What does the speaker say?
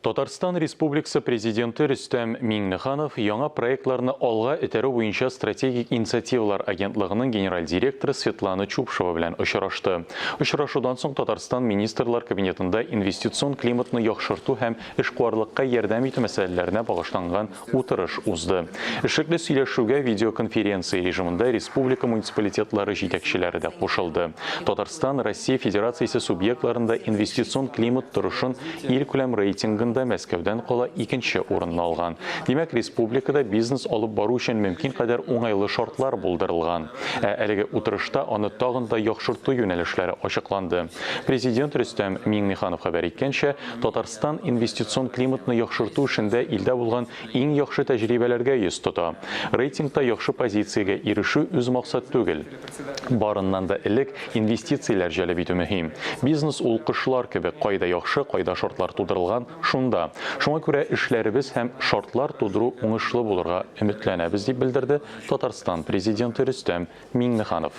Татарстан Республикасы президенты Рөстәм Миңнеханов яңа проектларны алга этерү буенча стратегик инициативалар агентлыгының генераль директоры Светлана Чупшева белән очрашты. Очрашудан соң Татарстан министрлар кабинетында инвестицион климатны яхшырту һәм эшкуарлыкка ярдәм итү мәсьәләләренә багышланган утырыш узды. Эшлекле сөйләшүгә видеоконференция режимында республика муниципалитетлары җитәкчеләре дә кушылды. Татарстан Россия Федерациясе субъектларында инвестицион климат торышын ил күләм рейтингында Мәскәүдән кала икенче урынны алган. Димәк, республикада бизнес алып бару өчен мөмкин кадәр уңайлы шартлар булдырылган. Әлеге утырышта аны тагын да яхшырту юнәлешләре ачыкланды. Президент Рөстәм Миңнеханов хәбәр иткәнчә, Татарстан инвестицион климатны яхшырту эшендә илдә булган иң яхшы тәҗрибәләргә йөз тота. Рейтингта яхшы позициягә ирешү үз максат түгел. Барыннан да элек инвестицияләр җәлеп итү мөһим. Бизнес ул кышлар кебек кайда яхшы, кайда шартлар тудырылган, шунда. Шуңа күрә эшләребез һәм шартлар тудыру уңышлы булырга өметләнәбез, дип белдерде Татарстан президенты Рөстәм Миңнеханов.